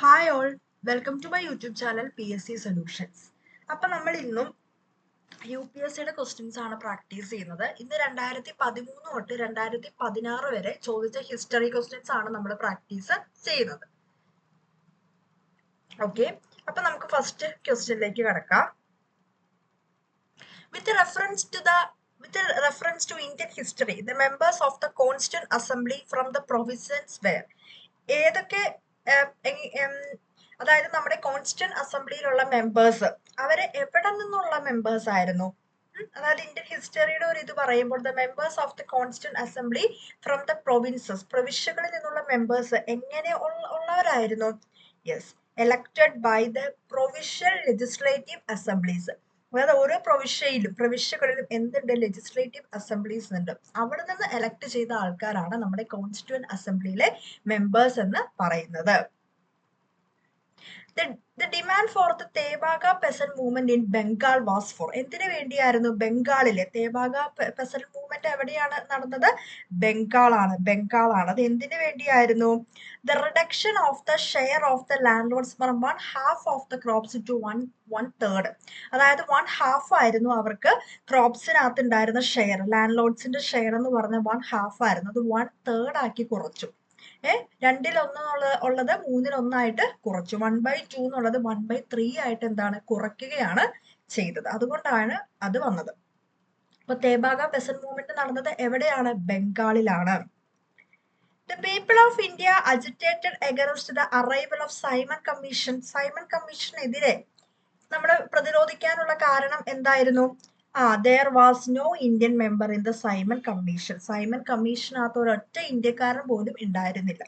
Hi all, welcome to my YouTube channel PSC solutions. അപ്പം നമ്മൾ ഇന്നും UPSCയുടെ ക്വസ്റ്റ്യൻസ് ആണ് പ്രാക്ടീസ് ചെയ്യുന്നത്. ഇന്ന് 2013 തൊട്ട് 2016 വരെ ചോദിച്ച ഹിസ്റ്ററി ക്വസ്റ്റ്യൻസ് ആണ് നമ്മൾ പ്രാക്ടീസ് ചെയ്യുന്നത്. ഓക്കെ, അപ്പൊ നമുക്ക് ഫസ്റ്റ് ക്വസ്റ്റ്യനിലേക്ക് കിടക്കാം. With reference to Indian history, the members of the Constituent Assembly from the provinces were ഏതൊക്കെ അതായത് നമ്മുടെ കോൺസ്റ്റിറ്റ്യൂന്റ് അസംബ്ലിയിലുള്ള മെമ്പേഴ്സ് അവര് എവിടെ നിന്നുള്ള മെമ്പേഴ്സ് ആയിരുന്നു? അതായത് ഇന്ത്യൻ ഹിസ്റ്ററിയുടെ ഒരു ഇത് പറയുമ്പോൾ the members of the constituent assembly from the provinces, പ്രവിശ്യകളിൽ നിന്നുള്ള മെമ്പേഴ്സ് എങ്ങനെ ഉള്ളവരായിരുന്നു? Yes, elected by the provincial legislative assemblies. അതായത് ഓരോ പ്രവിശ്യകളിലും എന്തുണ്ട്? ലെജിസ്ലേറ്റീവ് അസംബ്ലീസ് ഉണ്ട്. അവിടെ നിന്ന് എലക്ട് ചെയ്ത ആൾക്കാരാണ് നമ്മുടെ കോൺസ്റ്റിറ്റ്യൂന്റ് അസംബ്ലിയിലെ മെമ്പേഴ്സ് എന്ന് പറയുന്നത്. The demand for the Tebaga peasant movement in Bengal was for. എന്തിനു വേണ്ടിയായിരുന്നു? ബംഗാളിലെ തേബാഗ പെസന്റ് മൂവ്മെന്റ് എവിടെയാണ് നടന്നത്? ബംഗാളാണ്. അത് എന്തിനു വേണ്ടിയായിരുന്നു? The reduction of the share of the landlords from 1/2 of the crops to 1/3. അതായത് 1/2 ആയിരുന്നു അവർക്ക് ക്രോപ്സിനകത്ത് ഉണ്ടായിരുന്ന ഷെയർ. ലാൻഡ് ഷെയർ എന്ന് പറഞ്ഞ 1/2 ആയിരുന്നു. അത് 1/3 ആക്കി കുറച്ചു. 2/1 ഉള്ളത് 3/1 കുറച്ചു. 1/2 എന്നുള്ളത് 1/3 ആയിട്ട് എന്താണ് കുറയ്ക്കുകയാണ് ചെയ്തത്. അതുകൊണ്ടാണ് അത് വന്നത്. അപ്പൊ തേബാഗ പെസന്റ് മൂവ്മെന്റ് നടന്നത് എവിടെയാണ്? ബംഗാളിലാണ്. The people of India agitated against the arrival of Simon Commission. Simon കമ്മീഷനെതിരെ നമ്മൾ പ്രതിരോധിക്കാനുള്ള കാരണം എന്തായിരുന്നു? there was no Indian member in the Simon Commission. Simon കമ്മീഷനകത്ത് ഒരൊറ്റ ഇന്ത്യക്കാരൻ പോലും ഉണ്ടായിരുന്നില്ല.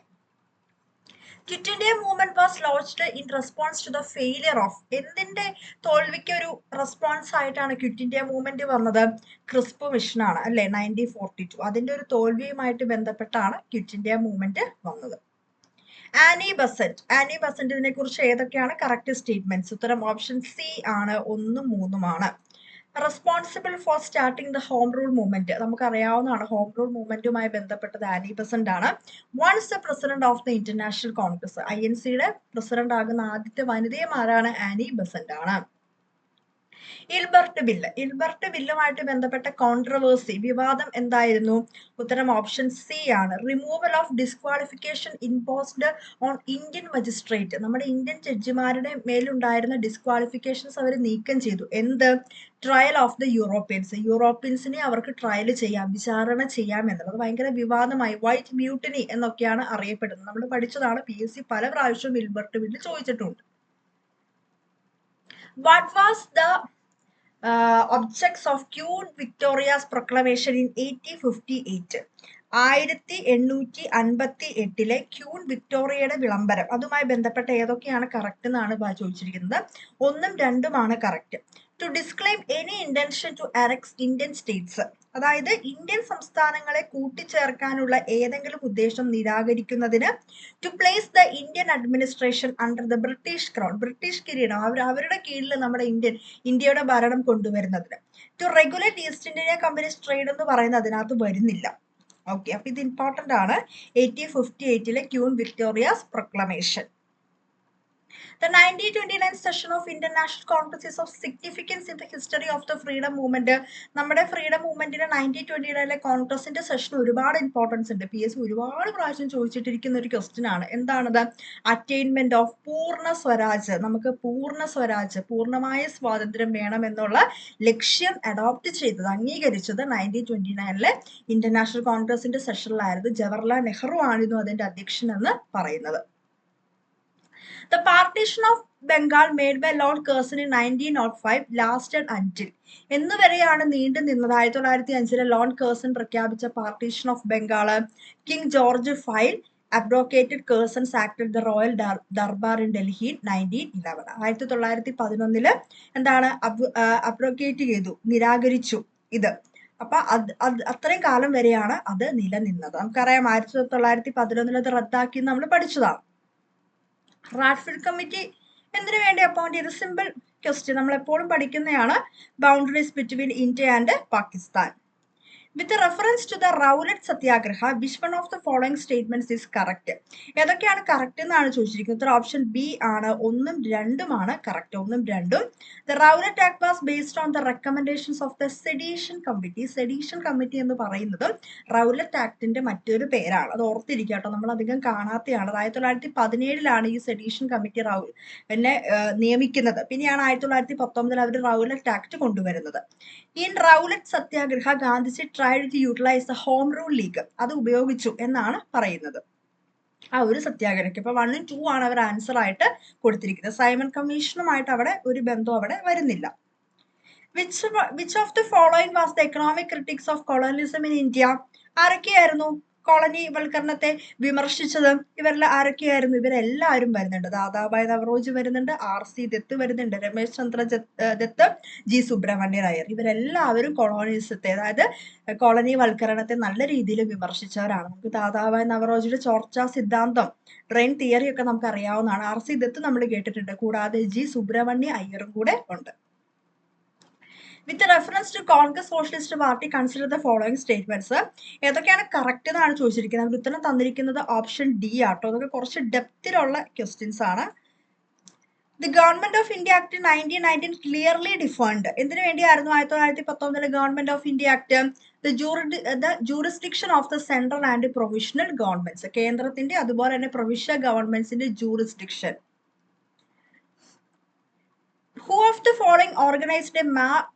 Quit India movement was launched in response to the failure of. എന്തിന്റെ തോൽവിക്ക് ഒരു റെസ്പോൺസ് ആയിട്ടാണ് ക്വിറ്റ് ഇന്ത്യ മൂവ്മെന്റ് വന്നത്? ക്രിസ്പ് മിഷനാണ് അല്ലെ, 1942. അതിന്റെ ഒരു തോൽവിയുമായിട്ട് ബന്ധപ്പെട്ടാണ് ക്വിറ്റ് ഇന്ത്യ മൂവ്മെന്റ് വന്നത്. ആനി ബസന്റ് ഇതിനെ കുറിച്ച് ഏതൊക്കെയാണ് കറക്റ്റ് സ്റ്റേറ്റ്മെന്റ്സ്? ഉത്തരം ഓപ്ഷൻ സി ആണ്, 1ഉം 3ഉമാണ്. Responsible for starting the home rule movement. നമുക്കറിയാവുന്നതാണ്, ഹോം റൂൾ മൂവ്മെന്റുമായി ബന്ധപ്പെട്ടത് ആനി ബസന്റ് ആണ്. Once the president of the international congress, INCയുടെ പ്രസിഡന്റ് ആകുന്ന ആദ്യത്തെ വനിതയും ആരാണ്? ആനി ബസന്റ് ആണ്. ഇൽബർട്ട് ബില്ലുമായിട്ട് ബന്ധപ്പെട്ട കോൺട്രവേഴ്സി, വിവാദം എന്തായിരുന്നു? ഉത്തരം ഓപ്ഷൻ സി ആണ്, removal of disqualification imposed on Indian magistrate. നമ്മുടെ ഇന്ത്യൻ ജഡ്ജിമാരുടെ മേലുണ്ടായിരുന്ന ഡിസ്ക്വാളിഫിക്കേഷൻസ് അവർ നീക്കം ചെയ്തു. എന്ത്? ട്രയൽ ഓഫ് ദ യൂറോപ്യൻസിനെ അവർക്ക് ട്രയൽ ചെയ്യാം, വിചാരണ ചെയ്യാം എന്നുള്ളത് ഭയങ്കര വിവാദമായി. വൈറ്റ് മ്യൂട്ടിനി എന്നൊക്കെയാണ് അറിയപ്പെടുന്നത്. നമ്മൾ പഠിച്ചതാണ്, PSC പല പ്രാവശ്യവും ഇൽബർട്ട് ബില്ല് ചോദിച്ചിട്ടുണ്ട്. What was the objects of Queen Victoria's proclamation in 1858? 1858 queen വിക്ടോറിയയുടെ വിളംബരം, അതുമായി ബന്ധപ്പെട്ട ഏതൊക്കെയാണ് കറക്റ്റ് എന്നാണ് ചോദിച്ചിരിക്കുന്നത്. 1ഉം 2ഉമാണ് correct. To disclaim any intention to annex Indian states. അതായത് ഇന്ത്യൻ സംസ്ഥാനങ്ങളെ കൂട്ടിച്ചേർക്കാനുള്ള ഏതെങ്കിലും ഉദ്ദേശം നിരാകരിക്കുന്നതിന്. To place the Indian administration under the British crown, British കിരീടം അവരുടെ കീഴിൽ നമ്മുടെ ഇന്ത്യയുടെ ഭരണം കൊണ്ടുവരുന്നതിന്. To regulate East India companies trade എന്ന് പറയുന്നത് അതിനകത്ത് വരുന്നില്ല. ഓക്കെ, അപ്പൊ ഇത് ഇമ്പോർട്ടന്റ് ആണ്. 1858 queen വിക്ടോറിയാസ് proclamation. The 1929 session of International Congress is of significance in the history of the freedom movement. നമ്മുടെ ഫ്രീഡം മൂവ്മെന്റിന്റെ 1929 കോൺഗ്രസിന്റെ സെഷൻ ഒരുപാട് ഇമ്പോർട്ടൻസ് ഉണ്ട്. PSC ഒരുപാട് പ്രാവശ്യം ചോദിച്ചിട്ടിരിക്കുന്ന ഒരു ക്വസ്റ്റ്യൻ ആണ്. എന്താണത്? അറ്റൈൻമെന്റ് ഓഫ് പൂർണ്ണ സ്വരാജ്. നമുക്ക് പൂർണ്ണമായ സ്വാതന്ത്ര്യം വേണം എന്നുള്ള ലക്ഷ്യം അഡോപ്റ്റ് ചെയ്തത്, അംഗീകരിച്ചത് 1929 ഇന്റർനാഷണൽ കോൺഗ്രസിന്റെ സെഷനിലായിരുന്നു. ജവഹർലാൽ നെഹ്റു ആയിരുന്നു അതിന്റെ അധ്യക്ഷൻ എന്ന് പറയുന്നത്. The partition of Bengal made by Lord Curzon in 1905 lasted until. എന്നുവരെയാണ് നീണ്ടു നിന്നത്? 1905 ലോർഡ് കേഴ്സൺ പ്രഖ്യാപിച്ച partition of Bengal. King George V abrogated Curzon's act at the Royal Darbar in Delhi in 1911. 1911 എന്താണ്? അബ്രോഗേറ്റ് ചെയ്തു, നിരാകരിച്ചു ഇത്. അപ്പൊ അത്രയും കാലം വരെയാണ് അത് നിലനിന്നത്. നമുക്കറിയാം 1911 അത് റദ്ദാക്കി നമ്മൾ പഠിച്ചതാണ്. റാഡ്ഫിൽഡ് കമ്മിറ്റി എന്തിനു വേണ്ടി അപ്പോയിന്റ് ചെയ്ത്? സിമ്പിൾ ക്വസ്റ്റ്യൻ, നമ്മൾ എപ്പോഴും പഠിക്കുന്നതാണ്. Boundaries between India and Pakistan. With reference to the Rowlatt Satyagraha which one of the following statements is correct? ഏതൊക്കെയാണ് കറക്റ്റ് എന്നാണ് ചോദിച്ചിരിക്കുന്നത്. ഉത്തരം ഓപ്ഷൻ ബി ആണ്. 1ഉം 2ഉം ആണ് കറക്റ്റ്. 1ഉം 2ഉം. The Rowlatt act was based on the recommendations of the sedition committee. Sedition committee എന്ന് പറയുന്നതും റൗലറ്റ് ആക്ടിന്റെ മറ്റൊരു പേരാണ്. അത് ഓർത്തിരിക്കുക കേട്ടോ, നമ്മൾ അധികം കാണാത്തതാണ്. 1917 ഈ സെഡീഷൻ കമ്മിറ്റി പിന്നെ നിയമിക്കുന്നത്. പിന്നെയാണ് 1919 അവർ റൗലറ്റ് ആക്ട് കൊണ്ടുവരുന്നത്. In Rowlatt satyagraha Gandhiji tried to utilise the home rule league. അത് ഉപയോഗിച്ചു എന്നാണ് പറയുന്നത് ആ ഒരു സത്യാഗ്രഹം. ഇപ്പൊ 1ഉം 2 ആണ് അവർ ആൻസർ ആയിട്ട് കൊടുത്തിരിക്കുന്നത്. സൈമൺ കമ്മീഷനുമായിട്ട് അവിടെ ഒരു ബന്ധം അവിടെ വരുന്നില്ല. Which of the following was the economic critics of colonialism in India? ആരൊക്കെയായിരുന്നു കോളനി വൽക്കരണത്തെ വിമർശിച്ചത്? ഇവരിൽ ആരൊക്കെയായിരുന്നു? ഇവരെല്ലാവരും വരുന്നുണ്ട്. ദാദാഭായ് നവറോജി വരുന്നുണ്ട്, RC ദത്ത് വരുന്നുണ്ട്, രമേശ് ചന്ദ്ര ദത്ത്, G സുബ്രഹ്മണ്യ അയ്യർ. ഇവരെല്ലാവരും കൊളോണിയലിസത്തെ, അതായത് കോളനി വൽക്കരണത്തെ നല്ല രീതിയിൽ വിമർശിച്ചവരാണ്. നമുക്ക് ദാദാഭായ് നവറോജിയുടെ ചോർച്ചാ സിദ്ധാന്തം, ട്രെയിൻ തിയറി ഒക്കെ നമുക്ക് അറിയാവുന്നതാണ്. RC ദത്ത് നമ്മൾ കേട്ടിട്ടുണ്ട്. കൂടാതെ G സുബ്രഹ്മണ്യ അയ്യറും കൂടെ ഉണ്ട്. With reference to Congress socialist party consider the following statements. ഏതൊക്കെയാണ് കറക്റ്റ് എന്നാണ് ചോദിച്ചിരിക്കുന്നത്. നമുക്ക് ഉത്തരം തന്നിരിക്കുന്നത് ഓപ്ഷൻ ഡി ആട്ടോ. അതൊക്കെ കുറച്ച് ഡെപ്തിലുള്ള ക്വസ്റ്റ്യൻസ് ആണ്. The government of India act 1919 clearly defined. എന്തിനു വേണ്ടിയായിരുന്നു 1919 government of India act? The jurisdiction of the central and provisional governments. കേന്ദ്രത്തിന്റെ അതുപോലെ തന്നെ പ്രൊവിഷ്യൽ ഗവൺമെന്റ്സിന്റെ jurisdiction. Who of the following organized a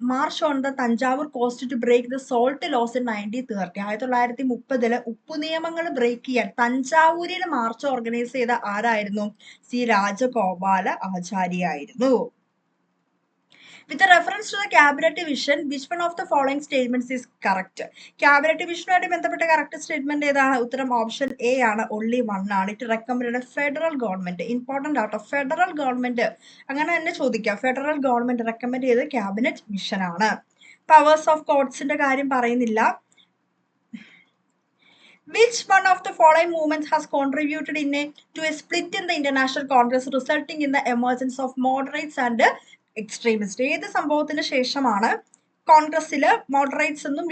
march on the Tanjavur coast to break the salt laws in 1930? 1930 ഉപ്പു നിയമങ്ങൾ break ചെയ്യാൻ തഞ്ചാവൂരിൽ March organise ചെയ്ത ആരായിരുന്നു? C Rajagopala ആചാര്യ ആയിരുന്നു. With reference to the cabinet division, which one of the following statements is correct? Cabinet division ബന്ധപ്പെട്ട correct statement ഏതാണ്? ഉത്തരം option A ആണ്. only one ആണ്. It recommended federal government. Important ആട്ടോ, ഫെഡറൽ ഗവൺമെന്റ് അങ്ങനെ തന്നെ ചോദിക്കാം. ഫെഡറൽ ഗവൺമെന്റ് റെക്കമെൻഡ് ചെയ്ത് ക്യാബിനറ്റ് മിഷൻ ആണ്. പവേഴ്സ് ഓഫ് കോർട്സിന്റെ കാര്യം പറയുന്നില്ല. Which one of the following movements has contributed to a split in the International Congress, resulting in the emergence of moderates and extremists? ഏത് സംഭവത്തിന് ശേഷമാണ് കോൺഗ്രസില് മോഡറേറ്റ്സ് എന്നും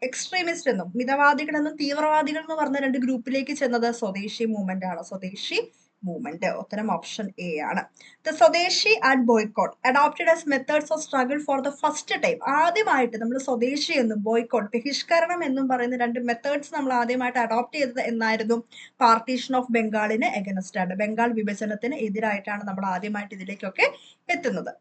extremist എന്നും മിതവാദികൾ എന്നും തീവ്രവാദികൾ എന്ന് പറഞ്ഞ രണ്ട് ഗ്രൂപ്പിലേക്ക് ചെന്നത്? സ്വദേശി മൂവ്മെന്റ് ആണ്. സ്വദേശി മൂവ്മെന്റ്. ഉത്തരം ഓപ്ഷൻ എ ആണ്. ദ സ്വദേശി and boycott adopted as methods of struggle for the first time. ആദ്യമായിട്ട് നമ്മൾ സ്വദേശി എന്നും ബോയ്ക്കോട്ട് ബഹിഷ്കരണം എന്നും പറയുന്ന രണ്ട് മെത്തേഡ്സ് നമ്മൾ ആദ്യമായിട്ട് അഡോപ്റ്റ് ചെയ്തത് എന്നായിരുന്നു? പാർട്ടീഷൻ ഓഫ് ബംഗാളിന് എഗനസ്റ്റ് ആണ്. ബംഗാൾ വിഭജനത്തിന് എതിരായിട്ടാണ് നമ്മൾ ആദ്യമായിട്ട് ഇതിലേക്കൊക്കെ എത്തുന്നത്.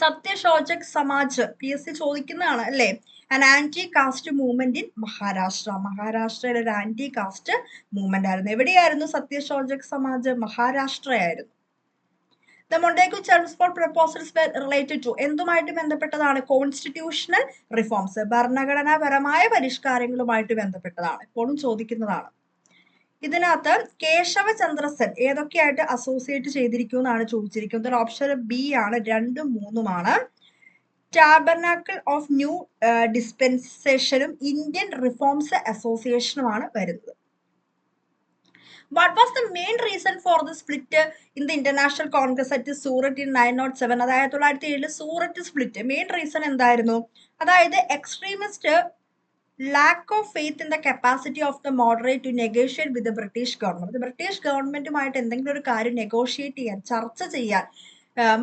സത്യശോചക് സമാജ് PSC ചോദിക്കുന്നതാണ് അല്ലേ? an anti-caste movement in Maharashtra. മഹാരാഷ്ട്രയിൽ ഒരു ആന്റി കാസ്റ്റ് മൂവ്മെന്റ് ആയിരുന്നു. എവിടെയായിരുന്നു സത്യശോചക് Samaj? മഹാരാഷ്ട്രയായിരുന്നു. The Montagu Chelmsford proposals were related to എന്തുമായിട്ട് ബന്ധപ്പെട്ടതാണ്? കോൺസ്റ്റിറ്റ്യൂഷണൽ റിഫോംസ്, ഭരണഘടനാപരമായ പരിഷ്കാരങ്ങളുമായിട്ട് ബന്ധപ്പെട്ടതാണ്. എപ്പോഴും ചോദിക്കുന്നതാണ്. ഇതിനകത്ത് കേശവചന്ദ്ര സെൻ ഏതൊക്കെയായിട്ട് അസോസിയേറ്റ് ചെയ്തിരിക്കുമെന്നാണ് ചോദിച്ചിരിക്കുന്നത്. ഓപ്ഷൻ ബി ആണ്. 2ഉം 3ഉം ആണ്. ടാബർനാക്കിൾ ഓഫ് ന്യൂ ഡിസ്പെൻസേഷനും ഇന്ത്യൻ റിഫോംസ് അസോസിയേഷനുമാണ് വരുന്നത്. What was the main reason for the split in the International Congress at Surat in 1907? അതായത് 1907 സൂററ്റ് സ്പ്ലിറ്റ് മെയിൻ റീസൺ എന്തായിരുന്നു? അതായത് extremist lack of faith in the capacity of the moderate to negotiate with the British government. British ഗവൺമെന്റുമായിട്ട് എന്തെങ്കിലും ഒരു കാര്യം negotiate ചെയ്യാൻ, ചർച്ച ചെയ്യാൻ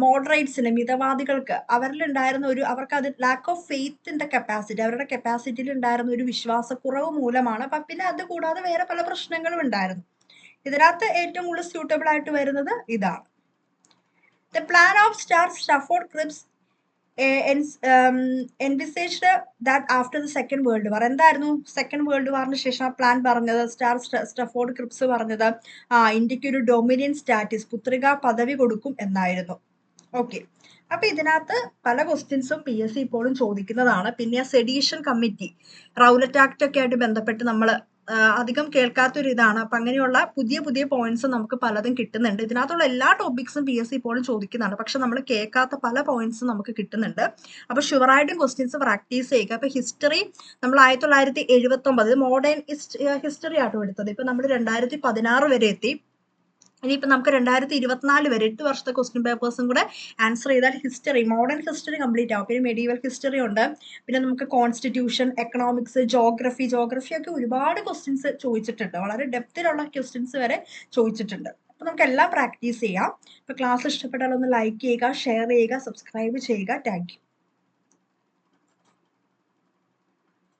മോഡറേറ്റ്സിന്, മിതവാദികൾക്ക് അവരിലുണ്ടായിരുന്ന അവർക്ക് അത് ലാക്ക് ഓഫ് ഫെയ്ത്തിന്റെ കപ്പാസിറ്റി, അവരുടെ കപ്പാസിറ്റിയിൽ ഉണ്ടായിരുന്ന ഒരു വിശ്വാസക്കുറവ് മൂലമാണ്. പിന്നെ അത് കൂടാതെ വേറെ പല പ്രശ്നങ്ങളും ഉണ്ടായിരുന്നു. ഇതിനകത്ത് ഏറ്റവും കൂടുതൽ സ്യൂട്ടബിൾ ആയിട്ട് വരുന്നത് ഇതാണ്. The plan of Stafford Cripps envisaged that after the second world war. എന്തായിരുന്നു സെക്കൻഡ് വേൾഡ് വാറിന് ശേഷം ആ പ്ലാൻ പറഞ്ഞത്? സ്റ്റാഫോർഡ് ക്രിപ്സ് പറഞ്ഞത് ഇന്ത്യക്ക് ഒരു ഡൊമിനിയൻ സ്റ്റാറ്റസ്, പുത്രിക പദവി കൊടുക്കും എന്നായിരുന്നു. ഓക്കെ, അപ്പൊ ഇതിനകത്ത് പല ക്വസ്റ്റ്യൻസും PSC ഇപ്പോഴും ചോദിക്കുന്നതാണ്. പിന്നെ സെഡീഷൻ കമ്മിറ്റി, റൗലറ്റ് ആക്ട് ഒക്കെ ആയിട്ട് ബന്ധപ്പെട്ട് നമ്മൾ അധികം കേൾക്കാത്തൊരു ഇതാണ്. അപ്പൊ അങ്ങനെയുള്ള പുതിയ പുതിയ പോയിന്റ്സ് നമുക്ക് പലതും കിട്ടുന്നുണ്ട്. ഇതിനകത്തുള്ള എല്ലാ ടോപ്പിക്സും PSC ഇപ്പോഴും ചോദിക്കുന്നതാണ്. പക്ഷെ നമ്മൾ കേൾക്കാത്ത പല പോയിന്റ്സും നമുക്ക് കിട്ടുന്നുണ്ട്. അപ്പൊ ഷുവറായിട്ടും ക്വസ്റ്റ്യൻസ് പ്രാക്ടീസ് ചെയ്യുക. അപ്പൊ ഹിസ്റ്ററി നമ്മൾ 1979 മോഡേൺ ഹിസ്റ്ററി ആട്ടോ എടുത്തത്. ഇപ്പൊ നമ്മൾ 2016 വരെ എത്തി. ഇനിയിപ്പോൾ നമുക്ക് 2024 വരെ 8 വർഷത്തെ ക്വസ്റ്റ്യൻ പേപ്പേഴ്സും കൂടെ ആൻസർ ചെയ്താൽ ഹിസ്റ്ററി, മോഡേൺ ഹിസ്റ്ററി കംപ്ലീറ്റ് ആവും. പിന്നെ മെഡീവൽ ഹിസ്റ്ററി ഉണ്ട്, പിന്നെ നമുക്ക് കോൺസ്റ്റിറ്റ്യൂഷൻ, എക്കണോമിക്സ്, ജോഗ്രഫി ഒക്കെ ഒരുപാട് ക്വസ്റ്റ്യൻസ് ചോദിച്ചിട്ടുണ്ട്. വളരെ ഡെപ്തിലുള്ള ക്വസ്റ്റ്യൻസ് വരെ ചോദിച്ചിട്ടുണ്ട്. അപ്പോൾ നമുക്ക് എല്ലാം പ്രാക്ടീസ് ചെയ്യാം. അപ്പോൾ ക്ലാസ് ഇഷ്ടപ്പെട്ടാൽ ഒന്ന് ലൈക്ക് ചെയ്യുക, ഷെയർ ചെയ്യുക, സബ്സ്ക്രൈബ് ചെയ്യുക. Thank you.